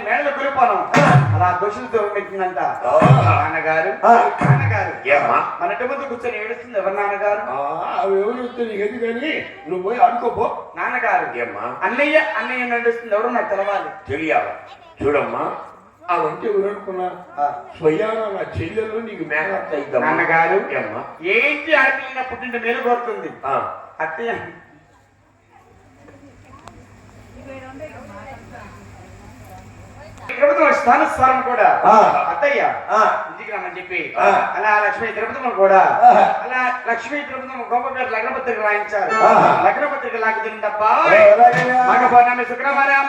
మేడలో గురిపోను అలా దోషులతో పెట్టిందంట. నాన్నగారు మన ఇంటి ముందు కూర్చొని ఏడుస్తుంది. ఎవరు నాన్నగారు? ఎవరు నీకు కానీ నువ్వు పోయి ఆడుకోపో. నాన్నగారు అన్నయ్య అన్నయ్య నడుస్తుంది. ఎవరు నాకు తెలవాలి. తెలియాలి. చూడమ్మా అవంటే ఎవరు అనుకున్నా స్వయాన నా చెల్లెలు నీకు మేనత్త ఇద్దాం. నాన్నగారు ఏంటి ఆడపిల్ల పుట్టింటి మేలు కోరుతుంది. అత్తయ్య తిరుపతి స్థానస్వరం కూడా అత్తయ్య ఇంటికి రమ్మని చెప్పి అలా లక్ష్మీ తిరుపతి కూడా అలా లక్ష్మీ తిరుపతి గొప్ప పేరు లగ్న పత్రిక రాయించారు. లగ్న పత్రిక లాగుతుందబ్బా మగ పౌర్ణమి శుక్రవారం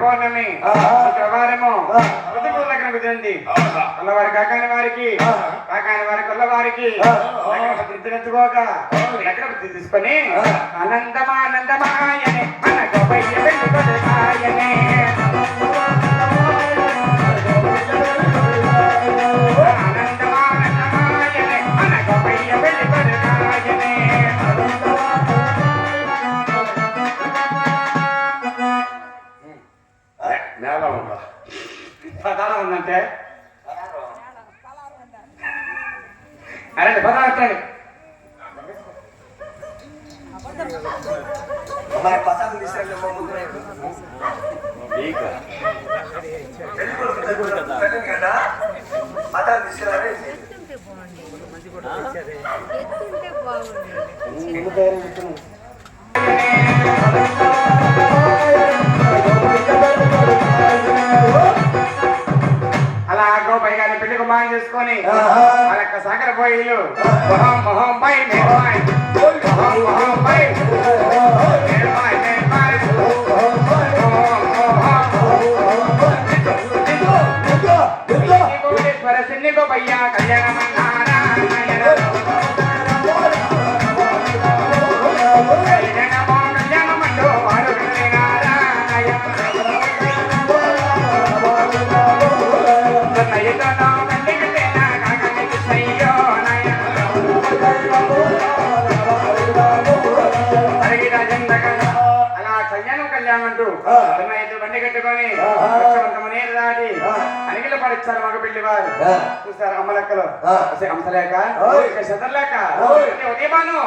పౌర్ణమి శుక్రవారము లగ్నం కుదిరింది. కొల్లవారి కాకాని వారికి కాకాని వారి కొల్లవారికి లగ్నపత్రికోగా లగ్నపత్రి తీసుకొని ఆనందమానందమాయనే మన గోపయ్య వెళ్ళుకొడగాయనే ఆనందమానందమాయనే మన గోపయ్య వెళ్ళుకొడగాయనే పదాలు ఉందంటే అరే పదాలు వస్తాయి. అలా గోపయ్య గారిని పెళ్లి కుమారం చేసుకొని వాళ్ళ సాగర పోయిలు మొహం మొహం పై మేమాయ్ మొహం మొహం పై మేమాయ్ మేమాయ్ కోటేశ్వర సిన్ని గోపయ్య కళ్యాణమన్నారా కళ్యాణమంటూ వాడు అలా కళ్యాణం అంటూ బండి కట్టుకొని నీరు దాటి అనిగిల పడిచ్చారు మగ పెళ్లి వారు. చూస్తారు అమ్మలెక్కలు అంశలేక చదరలేక ఉదయమాను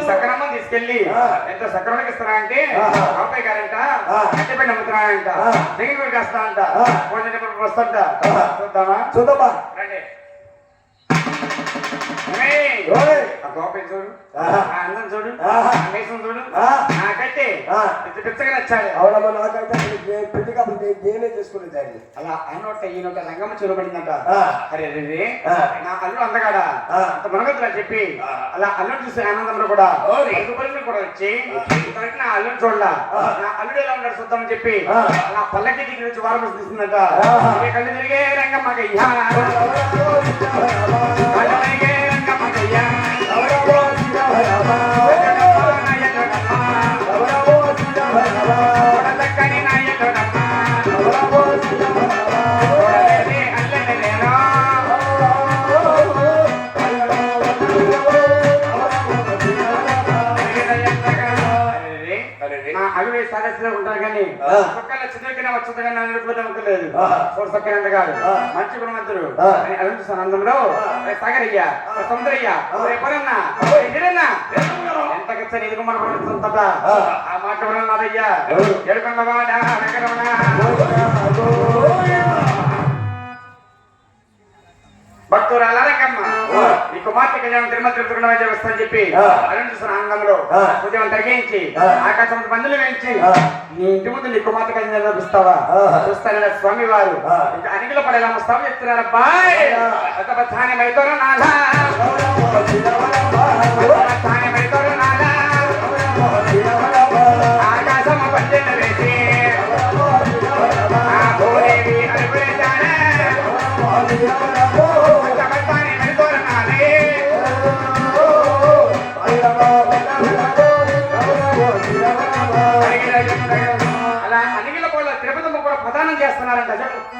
సక్రమం తీసుకెళ్లి ఎంతో సక్రమణకి ఇస్తారంటే బాబాయ్ గారంట అట్టెపెండి అమ్ముతున్నారంట దగ్గర కాస్తారంట వస్తుంట. చూద్దామా చూద్దామా రండి. గోపం చూడు, అందం చూడు, మేసం చూడు, నాకైతే పిచ్చగా నచ్చాలి. అవునమ్మా నాకైతే పెళ్లి కాబట్టి నేనే చేసుకునేది దాన్ని. అలా అన్నోట ఈయనొక రంగమ్మ చూడబడిందంట. అరే రే నా అల్లుడు అందగాడా అంత మనగతులు చెప్పి అలా అల్లుడు చూసే ఆనందంలో కూడా కూడా వచ్చి నా అల్లుడు చూడలా నా అల్లుడు ఎలా ఉన్నాడు చూద్దామని చెప్పి అలా పల్లకి దిగి నుంచి వారం తీసుకుందంట. కళ్ళు తిరిగే రంగమ్మగయ్యా అవి సారస్లో ఉంటారు కానీ పక్కన చిన్నకైనా వచ్చేదైనా అనుకోలేదు. సొక్కనంత కాదు మంచి గుణవంతుడు ఆనందంలో సాగరయ్య సముద్రయ్య ఎప్పుడన్నా ఎంత కచ్చని ఇది మన ఆ మాట నాదయ్యా ఎడుకొండవాడా భక్తురాల రంగమ్మ ఈ కుమార్తె కళ్యాణం తిరుమల తిరుపతి వస్తుందని చెప్పి అరుణ్ ఆనందంలో ఉదయం తగ్గించి ఆకాశం మందులు వేయించి నీ ఇంటి ముందు నీ కుమార్తె కళ్యాణం చూపిస్తావా చూస్తాన స్వామి వారు అనిగిలో పడేలా ముస్తాబు చెప్తున్నారు. అబ్బాయి మైతోరు నాదా మైతోరు నాదా ఆకాశం పంచెలు వేసి భూదేవి అనుకునేదానే అలా అనిగిల కూడా తిరుపతమ్మ కూడా ప్రదానం చేస్తున్నారంట చెప్పు